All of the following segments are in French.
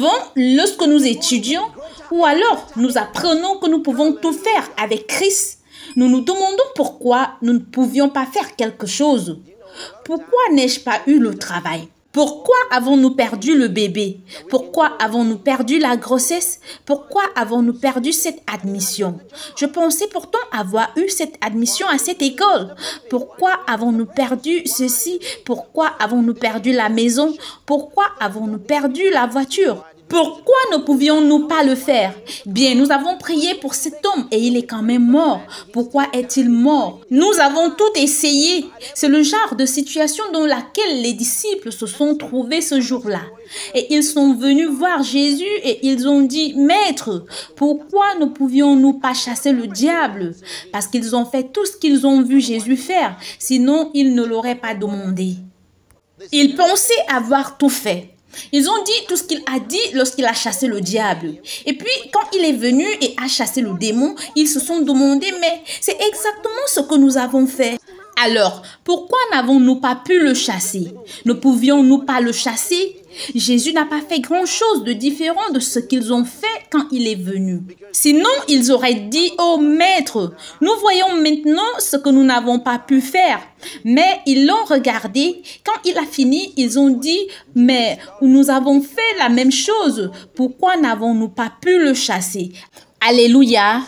Souvent, lorsque nous étudions ou alors nous apprenons que nous pouvons tout faire avec Christ, nous nous demandons pourquoi nous ne pouvions pas faire quelque chose. Pourquoi n'ai-je pas eu le travail? Pourquoi avons-nous perdu le bébé? Pourquoi avons-nous perdu la grossesse? Pourquoi avons-nous perdu cette admission? Je pensais pourtant avoir eu cette admission à cette école. Pourquoi avons-nous perdu ceci? Pourquoi avons-nous perdu la maison? Pourquoi avons-nous perdu la voiture? Pourquoi ne pouvions-nous pas le faire? Bien, nous avons prié pour cet homme et il est quand même mort. Pourquoi est-il mort? Nous avons tout essayé. C'est le genre de situation dans laquelle les disciples se sont trouvés ce jour-là. Et ils sont venus voir Jésus et ils ont dit, « Maître, pourquoi ne pouvions-nous pas chasser le diable? » Parce qu'ils ont fait tout ce qu'ils ont vu Jésus faire. Sinon, ils ne l'auraient pas demandé. Ils pensaient avoir tout fait. Ils ont dit tout ce qu'il a dit lorsqu'il a chassé le diable. Et puis, quand il est venu et a chassé le démon, ils se sont demandé, mais c'est exactement ce que nous avons fait. Alors, pourquoi n'avons-nous pas pu le chasser? Ne pouvions-nous pas le chasser? Jésus n'a pas fait grand-chose de différent de ce qu'ils ont fait quand il est venu. Sinon, ils auraient dit, « Oh Maître, nous voyons maintenant ce que nous n'avons pas pu faire. » Mais ils l'ont regardé. Quand il a fini, ils ont dit, « Mais nous avons fait la même chose. Pourquoi n'avons-nous pas pu le chasser? » Alléluia.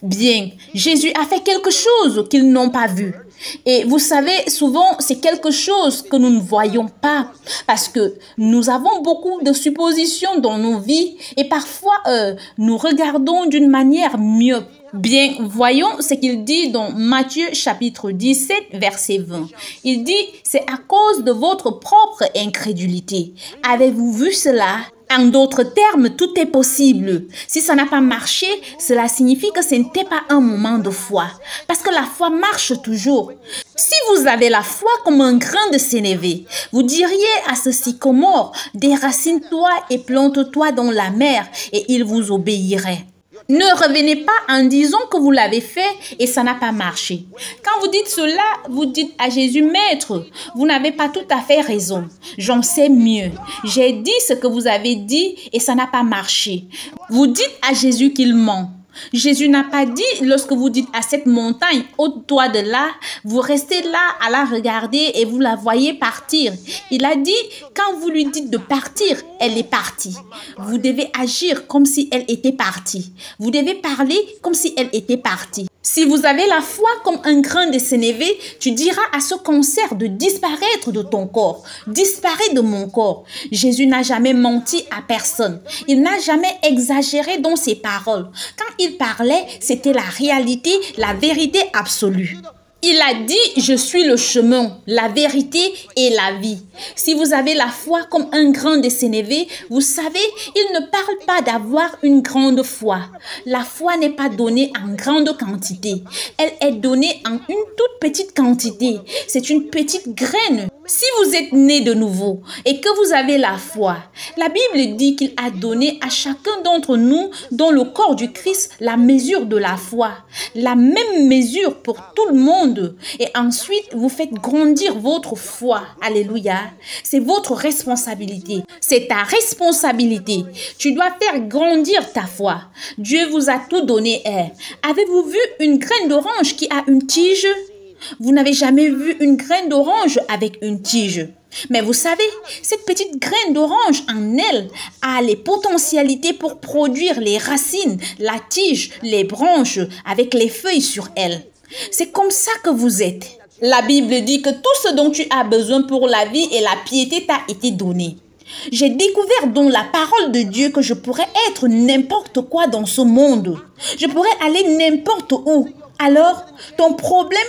Bien, Jésus a fait quelque chose qu'ils n'ont pas vu. Et vous savez, souvent, c'est quelque chose que nous ne voyons pas parce que nous avons beaucoup de suppositions dans nos vies et parfois, nous regardons d'une manière myope. Bien, voyons ce qu'il dit dans Matthieu chapitre 17, verset 20. Il dit, « C'est à cause de votre propre incrédulité. Avez-vous vu cela? » En d'autres termes, tout est possible. Si ça n'a pas marché, cela signifie que ce n'était pas un moment de foi. Parce que la foi marche toujours. Si vous avez la foi comme un grain de sénévé, vous diriez à ce sycomore, déracine-toi et plante-toi dans la mer et il vous obéirait. Ne revenez pas en disant que vous l'avez fait et ça n'a pas marché. Quand vous dites cela, vous dites à Jésus, « Maître, vous n'avez pas tout à fait raison. J'en sais mieux. J'ai dit ce que vous avez dit et ça n'a pas marché. » Vous dites à Jésus qu'il ment. Jésus n'a pas dit, lorsque vous dites à cette montagne, ôte-toi de là, vous restez là à la regarder et vous la voyez partir. Il a dit, quand vous lui dites de partir, elle est partie. Vous devez agir comme si elle était partie. Vous devez parler comme si elle était partie. Si vous avez la foi comme un grain de sénévé, tu diras à ce cancer de disparaître de ton corps. Disparaît de mon corps. Jésus n'a jamais menti à personne. Il n'a jamais exagéré dans ses paroles. Quand il parlait, c'était la réalité, la vérité absolue. Il a dit, je suis le chemin, la vérité et la vie. Si vous avez la foi comme un grain de sénévé, vous savez, il ne parle pas d'avoir une grande foi. La foi n'est pas donnée en grande quantité. Elle est donnée en une toute petite quantité. C'est une petite graine. Si vous êtes né de nouveau et que vous avez la foi, la Bible dit qu'il a donné à chacun d'entre nous dans le corps du Christ la mesure de la foi. La même mesure pour tout le monde. Et ensuite, vous faites grandir votre foi. Alléluia. C'est votre responsabilité. C'est ta responsabilité. Tu dois faire grandir ta foi. Dieu vous a tout donné. Avez-vous vu une graine d'orange qui a une tige? Vous n'avez jamais vu une graine d'orange avec une tige. Mais vous savez, cette petite graine d'orange en elle a les potentialités pour produire les racines, la tige, les branches avec les feuilles sur elle. C'est comme ça que vous êtes. La Bible dit que tout ce dont tu as besoin pour la vie et la piété t'a été donné. J'ai découvert dans la parole de Dieu que je pourrais être n'importe quoi dans ce monde. Je pourrais aller n'importe où. Alors, ton problème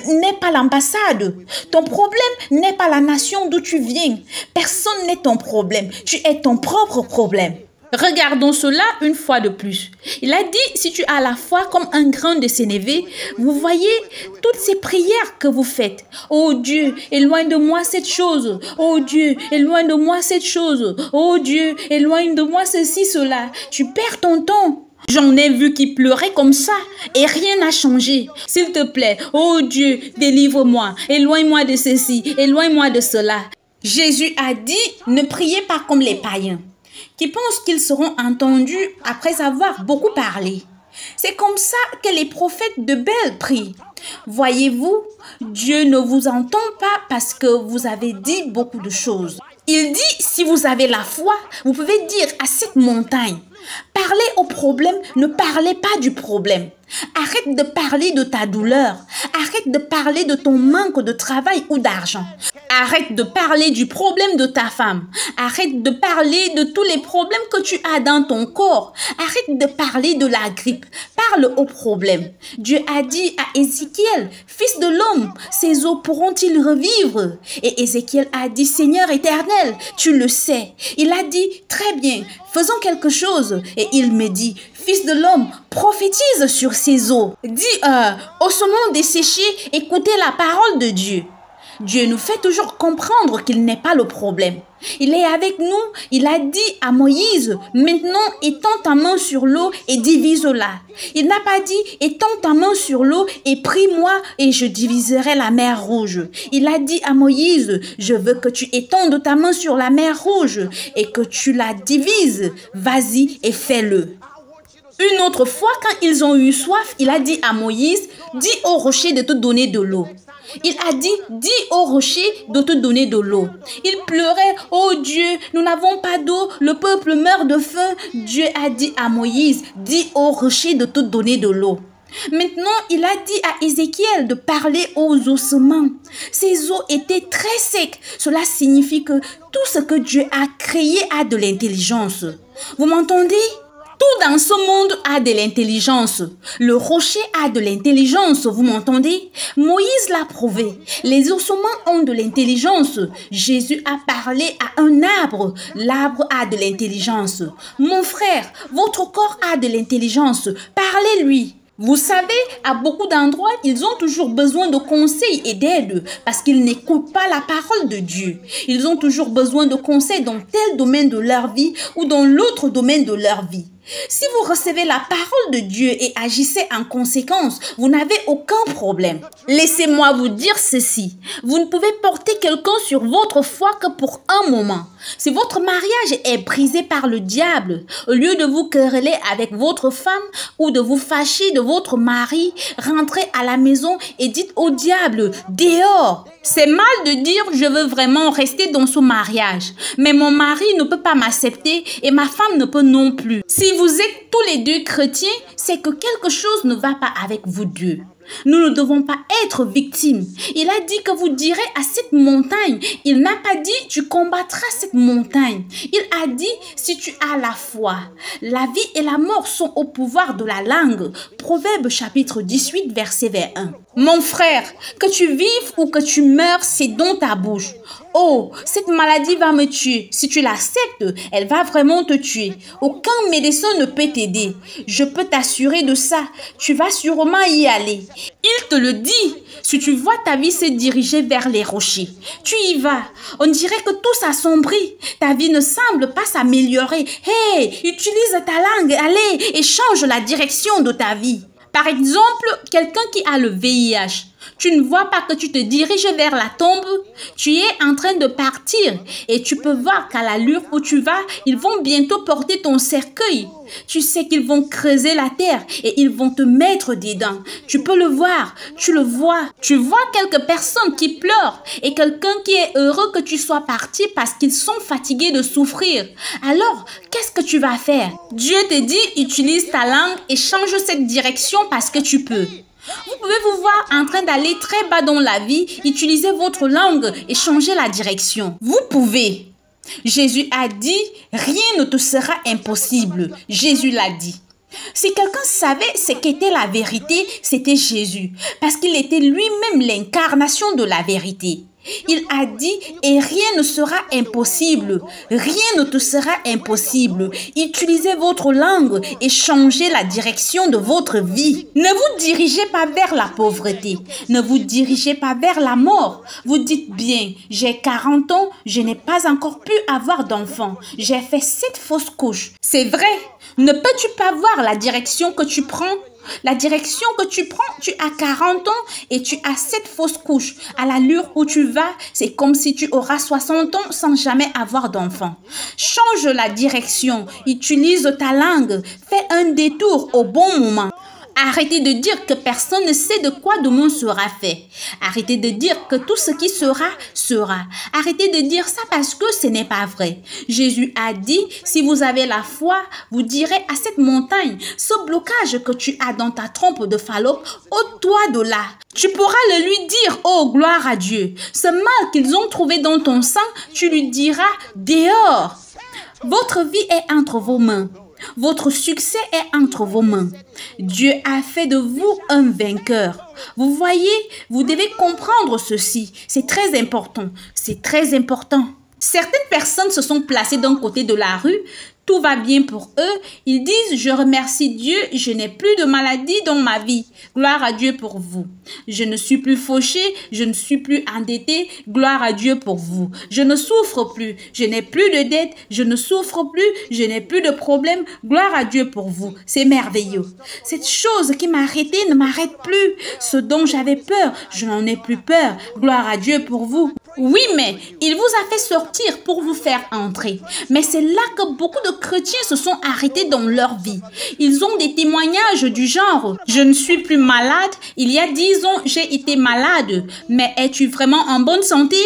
n'est pas l'ambassade. Ton problème n'est pas la nation d'où tu viens. Personne n'est ton problème. Tu es ton propre problème. Regardons cela une fois de plus. Il a dit, si tu as la foi comme un grain de sénévé, vous voyez toutes ces prières que vous faites. Oh Dieu, éloigne de moi cette chose. Oh Dieu, éloigne de moi cette chose. Oh Dieu, éloigne de moi ceci, cela. Tu perds ton temps. J'en ai vu qui pleuraient comme ça et rien n'a changé. S'il te plaît, oh Dieu, délivre-moi, éloigne-moi de ceci, éloigne-moi de cela. Jésus a dit, ne priez pas comme les païens. qui pensent qu'ils seront entendus après avoir beaucoup parlé. C'est comme ça que les prophètes de Baal prient. Voyez-vous, Dieu ne vous entend pas parce que vous avez dit beaucoup de choses. Il dit, si vous avez la foi, vous pouvez dire à cette montagne, parlez au problème, ne parlez pas du problème. Arrête de parler de ta douleur. Arrête de parler de ton manque de travail ou d'argent. Arrête de parler du problème de ta femme. Arrête de parler de tous les problèmes que tu as dans ton corps. Arrête de parler de la grippe. Parle au problème. Dieu a dit à Ézéchiel, fils de l'homme, ces os pourront-ils revivre? Et Ézéchiel a dit, Seigneur éternel, tu le sais. Il a dit, très bien, faisons quelque chose. Et il me dit, fils de l'homme, prophétise sur ces eaux. Dis, ossements desséchés, écoutez la parole de Dieu. Dieu nous fait toujours comprendre qu'il n'est pas le problème. Il est avec nous. Il a dit à Moïse, maintenant étends ta main sur l'eau et divise-la. Il n'a pas dit, étends ta main sur l'eau et prie-moi et je diviserai la mer rouge. Il a dit à Moïse, je veux que tu étendes ta main sur la mer rouge et que tu la divises. Vas-y et fais-le. Une autre fois, quand ils ont eu soif, il a dit à Moïse, dis au rocher de te donner de l'eau. Il a dit, dis au rocher de te donner de l'eau. Il pleurait, oh Dieu, nous n'avons pas d'eau, le peuple meurt de faim. Dieu a dit à Moïse, dis au rocher de te donner de l'eau. Maintenant, il a dit à Ézéchiel de parler aux ossements. Ces os étaient très secs. Cela signifie que tout ce que Dieu a créé a de l'intelligence. Vous m'entendez? Tout dans ce monde a de l'intelligence. Le rocher a de l'intelligence, vous m'entendez? Moïse l'a prouvé. Les ossements ont de l'intelligence. Jésus a parlé à un arbre. L'arbre a de l'intelligence. Mon frère, votre corps a de l'intelligence. Parlez-lui. Vous savez, à beaucoup d'endroits, ils ont toujours besoin de conseils et d'aide parce qu'ils n'écoutent pas la parole de Dieu. Ils ont toujours besoin de conseils dans tel domaine de leur vie ou dans l'autre domaine de leur vie. Si vous recevez la parole de Dieu et agissez en conséquence, vous n'avez aucun problème. Laissez-moi vous dire ceci. Vous ne pouvez porter quelqu'un sur votre foi que pour un moment. Si votre mariage est brisé par le diable, au lieu de vous quereller avec votre femme ou de vous fâcher de votre mari, rentrez à la maison et dites au diable, dehors. C'est mal de dire je veux vraiment rester dans ce mariage, mais mon mari ne peut pas m'accepter et ma femme ne peut non plus. Si vous êtes tous les deux chrétiens, c'est que quelque chose ne va pas avec vous deux. Nous ne devons pas être victimes. Il a dit que vous direz à cette montagne. Il n'a pas dit tu combattras cette montagne. Il a dit si tu as la foi. La vie et la mort sont au pouvoir de la langue. Proverbe chapitre 18 verset 21. Mon frère, que tu vives ou que tu meurs, c'est dans ta bouche. Oh, cette maladie va me tuer. Si tu l'acceptes, elle va vraiment te tuer. Aucun médecin ne peut t'aider. Je peux t'assurer de ça. Tu vas sûrement y aller. Il te le dit. Si tu vois ta vie se diriger vers les rochers, tu y vas. On dirait que tout s'assombrit. Ta vie ne semble pas s'améliorer. Hey, utilise ta langue. Allez, et change la direction de ta vie. Par exemple, quelqu'un qui a le VIH. Tu ne vois pas que tu te diriges vers la tombe. Tu es en train de partir et tu peux voir qu'à l'allure où tu vas, ils vont bientôt porter ton cercueil. Tu sais qu'ils vont creuser la terre et ils vont te mettre dedans. Tu peux le voir, tu le vois. Tu vois quelques personnes qui pleurent et quelqu'un qui est heureux que tu sois parti parce qu'ils sont fatigués de souffrir. Alors, qu'est-ce que tu vas faire? Dieu te dit, utilise ta langue et change cette direction parce que tu peux. Vous pouvez vous voir en train d'aller très bas dans la vie, utilisez votre langue et changer la direction. Vous pouvez. Jésus a dit, rien ne te sera impossible. Jésus l'a dit. Si quelqu'un savait ce qu'était la vérité, c'était Jésus, parce qu'il était lui-même l'incarnation de la vérité. Il a dit, et rien ne sera impossible. Rien ne te sera impossible. Utilisez votre langue et changez la direction de votre vie. Ne vous dirigez pas vers la pauvreté. Ne vous dirigez pas vers la mort. Vous dites bien, j'ai 40 ans, je n'ai pas encore pu avoir d'enfant. J'ai fait 7 fausses couches. C'est vrai. Ne peux-tu pas voir la direction que tu prends? La direction que tu prends, tu as 40 ans et tu as 7 fausses couches. À l'allure où tu vas, c'est comme si tu auras 60 ans sans jamais avoir d'enfant. Change la direction, utilise ta langue, fais un détour au bon moment. Arrêtez de dire que personne ne sait de quoi demain sera fait. Arrêtez de dire que tout ce qui sera, sera. Arrêtez de dire ça parce que ce n'est pas vrai. Jésus a dit, si vous avez la foi, vous direz à cette montagne, ce blocage que tu as dans ta trompe de Fallope, ôte-toi de là. Tu pourras le lui dire, oh gloire à Dieu. Ce mal qu'ils ont trouvé dans ton sang, tu lui diras, dehors. Votre vie est entre vos mains. Votre succès est entre vos mains. Dieu a fait de vous un vainqueur. Vous voyez, vous devez comprendre ceci. C'est très important. C'est très important. Certaines personnes se sont placées d'un côté de la rue. Tout va bien pour eux. Ils disent, je remercie Dieu, je n'ai plus de maladie dans ma vie. Gloire à Dieu pour vous. Je ne suis plus fauché, je ne suis plus endetté. Gloire à Dieu pour vous. Je ne souffre plus, je n'ai plus de dette, je ne souffre plus, je n'ai plus de problème. Gloire à Dieu pour vous. C'est merveilleux. Cette chose qui m'arrêtait ne m'arrête plus. Ce dont j'avais peur, je n'en ai plus peur. Gloire à Dieu pour vous. Oui, mais il vous a fait sortir pour vous faire entrer. Mais c'est là que beaucoup de chrétiens se sont arrêtés dans leur vie. Ils ont des témoignages du genre « Je ne suis plus malade, il y a 10 ans, j'ai été malade. Mais es-tu vraiment en bonne santé ?»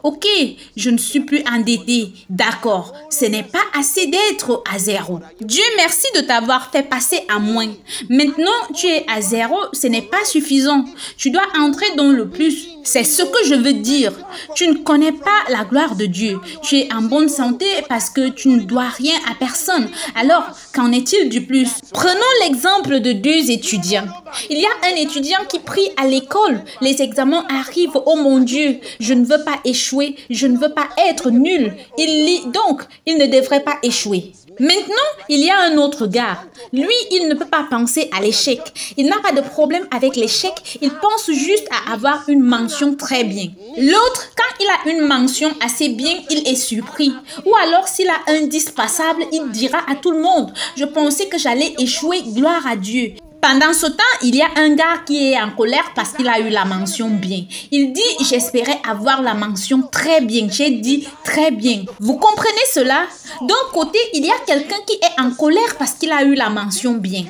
Ok, je ne suis plus endetté. D'accord, ce n'est pas assez d'être à 0. Dieu merci de t'avoir fait passer à moins. Maintenant, tu es à 0, ce n'est pas suffisant. Tu dois entrer dans le plus. C'est ce que je veux dire. Tu ne connais pas la gloire de Dieu. Tu es en bonne santé parce que tu ne dois rien à personne. Alors, qu'en est-il du plus? Prenons l'exemple de 2 étudiants. Il y a un étudiant qui prie à l'école. Les examens arrivent. Oh mon Dieu, je ne veux pas échouer. Je ne veux pas être nul. Il lit donc, il ne devrait pas échouer. Maintenant, il y a un autre gars. Lui, il ne peut pas penser à l'échec. Il n'a pas de problème avec l'échec. Il pense juste à avoir une mention très bien. L'autre, quand il a une mention assez bien, il est surpris. Ou alors, s'il a un 10 passable, il dira à tout le monde, « Je pensais que j'allais échouer, gloire à Dieu. » Pendant ce temps, il y a un gars qui est en colère parce qu'il a eu la mention bien. Il dit, j'espérais avoir la mention très bien. J'ai dit très bien. Vous comprenez cela? D'un côté, il y a quelqu'un qui est en colère parce qu'il a eu la mention bien.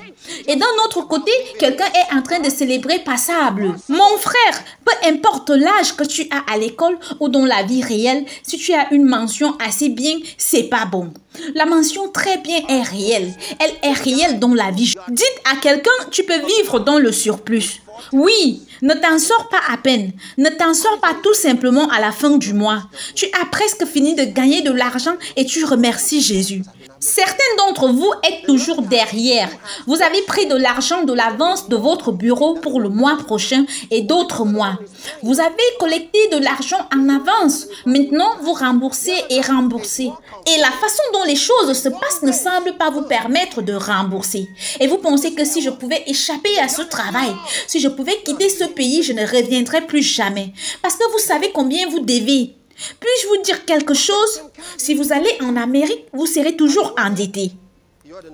Et d'un autre côté, quelqu'un est en train de célébrer passable. Mon frère, peu importe l'âge que tu as à l'école ou dans la vie réelle, si tu as une mention assez bien, c'est pas bon. La mention très bien est réelle. Elle est réelle dans la vie. Dites à quelqu'un, tu peux vivre dans le surplus. Oui, ne t'en sors pas à peine. Ne t'en sors pas tout simplement à la fin du mois. Tu as presque fini de gagner de l'argent et tu remercies Jésus. Certains d'entre vous êtes toujours derrière. Vous avez pris de l'argent de l'avance de votre bureau pour le mois prochain et d'autres mois. Vous avez collecté de l'argent en avance. Maintenant, vous remboursez et remboursez. Et la façon dont les choses se passent ne semble pas vous permettre de rembourser. Et vous pensez que si je pouvais échapper à ce travail, si je pouvais quitter ce pays, je ne reviendrai plus jamais. Parce que vous savez combien vous devez. Puis-je vous dire quelque chose? Si vous allez en Amérique, vous serez toujours endetté.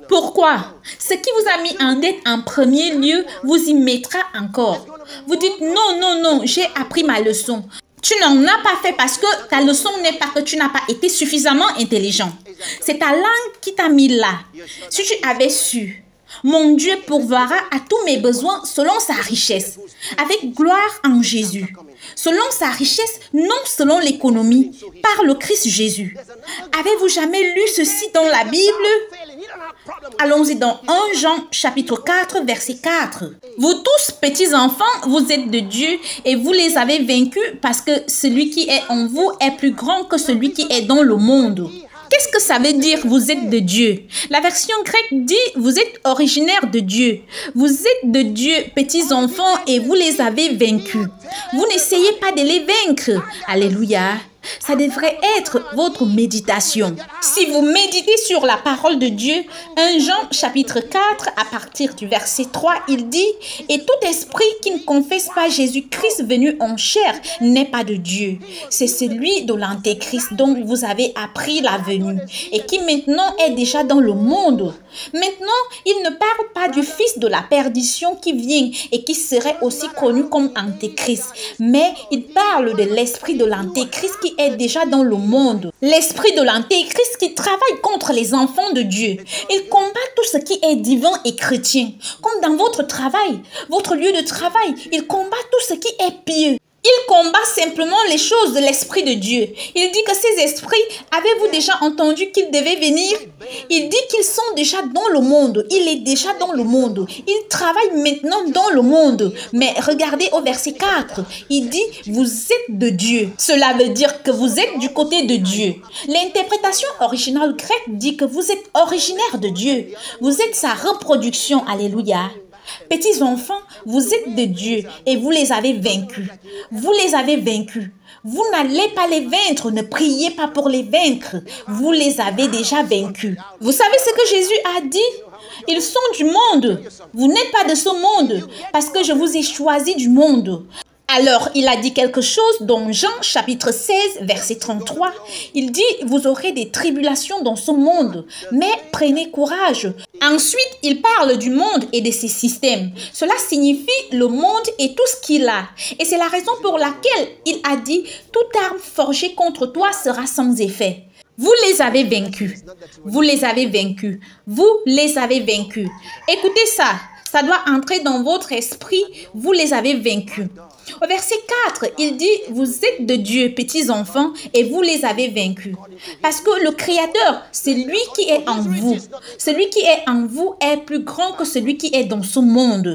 Pourquoi? Ce qui vous a mis en dette en premier lieu vous y mettra encore. Vous dites non, non, non, j'ai appris ma leçon. Tu n'en as pas fait parce que ta leçon n'est pas que tu n'as pas été suffisamment intelligent. C'est ta langue qui t'a mis là. Si tu avais su, mon Dieu pourvoira à tous mes besoins selon sa richesse, avec gloire en Jésus. Selon sa richesse, non selon l'économie, par le Christ Jésus. Avez-vous jamais lu ceci dans la Bible? Allons-y dans 1 Jean chapitre 4 verset 4. Vous tous petits enfants, vous êtes de Dieu et vous les avez vaincus parce que celui qui est en vous est plus grand que celui qui est dans le monde. Qu'est-ce que ça veut dire vous êtes de Dieu? La version grecque dit vous êtes originaire de Dieu. Vous êtes de Dieu, petits enfants, et vous les avez vaincus. Vous n'essayez pas de les vaincre. Alléluia. Ça devrait être votre méditation. Si vous méditez sur la parole de Dieu, 1 Jean chapitre 4, à partir du verset 3, il dit « Et tout esprit qui ne confesse pas Jésus-Christ venu en chair n'est pas de Dieu. C'est celui de l'Antéchrist dont vous avez appris la venue et qui maintenant est déjà dans le monde. Maintenant, il ne parle pas du fils de la perdition qui vient et qui serait aussi connu comme Antéchrist, mais il parle de l'esprit de l'Antéchrist qui est déjà dans le monde. L'esprit de l'Antéchrist qui travaille contre les enfants de Dieu. Il combat tout ce qui est divin et chrétien. Comme dans votre travail, votre lieu de travail, il combat tout ce qui est pieux. Il combat simplement les choses de l'Esprit de Dieu. Il dit que ces esprits, avez-vous déjà entendu qu'ils devaient venir? Il dit qu'ils sont déjà dans le monde. Il est déjà dans le monde. Il travaille maintenant dans le monde. Mais regardez au verset 4. Il dit, vous êtes de Dieu. Cela veut dire que vous êtes du côté de Dieu. L'interprétation originale grecque dit que vous êtes originaire de Dieu. Vous êtes sa reproduction. Alléluia. Petits enfants, vous êtes de Dieu et vous les avez vaincus. Vous les avez vaincus. Vous n'allez pas les vaincre, ne priez pas pour les vaincre. Vous les avez déjà vaincus. Vous savez ce que Jésus a dit? Ils sont du monde. Vous n'êtes pas de ce monde parce que je vous ai choisi du monde. Alors, il a dit quelque chose dans Jean chapitre 16, verset 33. Il dit, vous aurez des tribulations dans ce monde, mais prenez courage. Ensuite, il parle du monde et de ses systèmes. Cela signifie le monde et tout ce qu'il a. Et c'est la raison pour laquelle il a dit, toute arme forgée contre toi sera sans effet. Vous les avez vaincus. Vous les avez vaincus. Vous les avez vaincus. Écoutez ça. Ça doit entrer dans votre esprit. Vous les avez vaincus. Au verset 4, il dit, vous êtes de Dieu, petits enfants, et vous les avez vaincus. Parce que le Créateur, c'est lui qui est en vous. Celui qui est en vous est plus grand que celui qui est dans ce monde.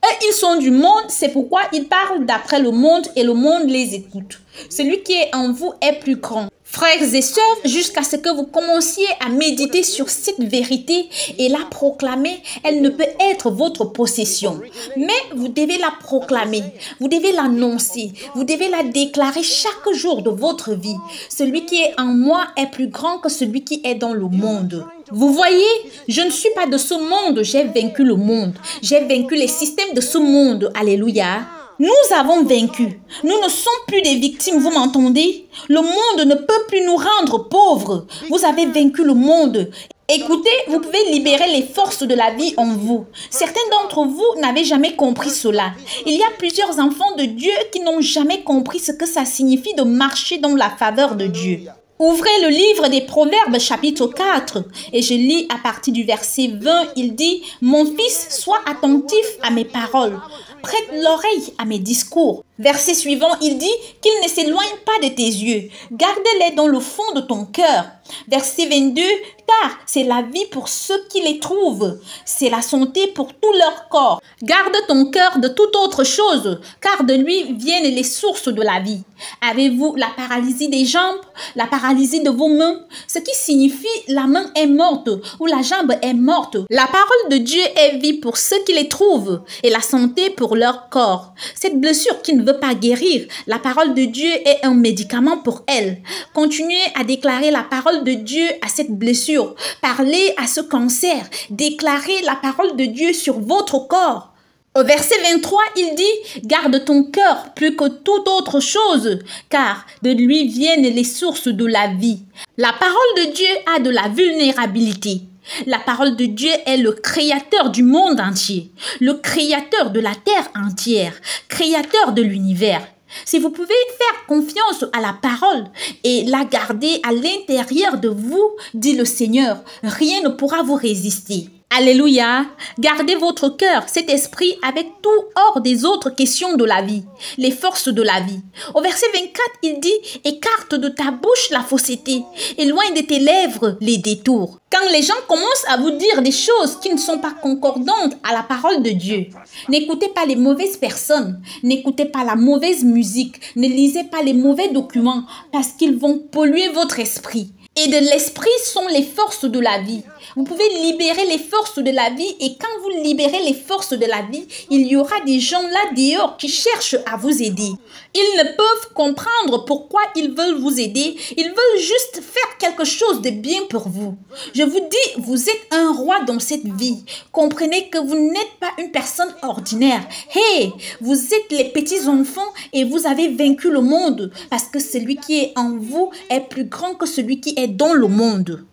Eux, ils sont du monde, c'est pourquoi ils parlent d'après le monde et le monde les écoute. Celui qui est en vous est plus grand. Frères et sœurs, jusqu'à ce que vous commenciez à méditer sur cette vérité et la proclamer, elle ne peut être votre possession. Mais vous devez la proclamer, vous devez l'annoncer, vous devez la déclarer chaque jour de votre vie. Celui qui est en moi est plus grand que celui qui est dans le monde. Vous voyez, je ne suis pas de ce monde, j'ai vaincu le monde. J'ai vaincu les systèmes de ce monde. Alléluia. Nous avons vaincu. Nous ne sommes plus des victimes, vous m'entendez? Le monde ne peut plus nous rendre pauvres. Vous avez vaincu le monde. Écoutez, vous pouvez libérer les forces de la vie en vous. Certains d'entre vous n'avaient jamais compris cela. Il y a plusieurs enfants de Dieu qui n'ont jamais compris ce que ça signifie de marcher dans la faveur de Dieu. Ouvrez le livre des Proverbes chapitre 4 et je lis à partir du verset 20, il dit « Mon fils, sois attentif à mes paroles, prête l'oreille à mes discours. » Verset suivant, il dit « Qu'ils ne s'éloignent pas de tes yeux, garde-les dans le fond de ton cœur. » Verset 22, « Car c'est la vie pour ceux qui les trouvent, c'est la santé pour tout leur corps. Garde ton cœur de toute autre chose, car de lui viennent les sources de la vie. » Avez-vous la paralysie des jambes, la paralysie de vos mains? Ce qui signifie la main est morte ou la jambe est morte. La parole de Dieu est vie pour ceux qui les trouvent et la santé pour leur corps. Cette blessure qui ne veut pas guérir, la parole de Dieu est un médicament pour elle. Continuez à déclarer la parole de Dieu à cette blessure. Parlez à ce cancer. Déclarez la parole de Dieu sur votre corps. Au verset 23, il dit « Garde ton cœur plus que toute autre chose, car de lui viennent les sources de la vie. » La parole de Dieu a de la vulnérabilité. La parole de Dieu est le créateur du monde entier, le créateur de la terre entière, créateur de l'univers. Si vous pouvez faire confiance à la parole et la garder à l'intérieur de vous, dit le Seigneur, rien ne pourra vous résister. Alléluia. Gardez votre cœur, cet esprit, avec tout hors des autres questions de la vie, les forces de la vie. Au verset 24, il dit « Écarte de ta bouche la fausseté, éloigne de tes lèvres les détours. » Quand les gens commencent à vous dire des choses qui ne sont pas concordantes à la parole de Dieu, n'écoutez pas les mauvaises personnes, n'écoutez pas la mauvaise musique, ne lisez pas les mauvais documents parce qu'ils vont polluer votre esprit. Et de l'esprit sont les forces de la vie. Vous pouvez libérer les forces de la vie et quand vous libérez les forces de la vie, il y aura des gens là dehors qui cherchent à vous aider. Ils ne peuvent comprendre pourquoi ils veulent vous aider. Ils veulent juste faire quelque chose de bien pour vous. Je vous dis, vous êtes un roi dans cette vie. Comprenez que vous n'êtes pas une personne ordinaire. Hey, vous êtes les petits enfants et vous avez vaincu le monde parce que celui qui est en vous est plus grand que celui qui est dans le monde.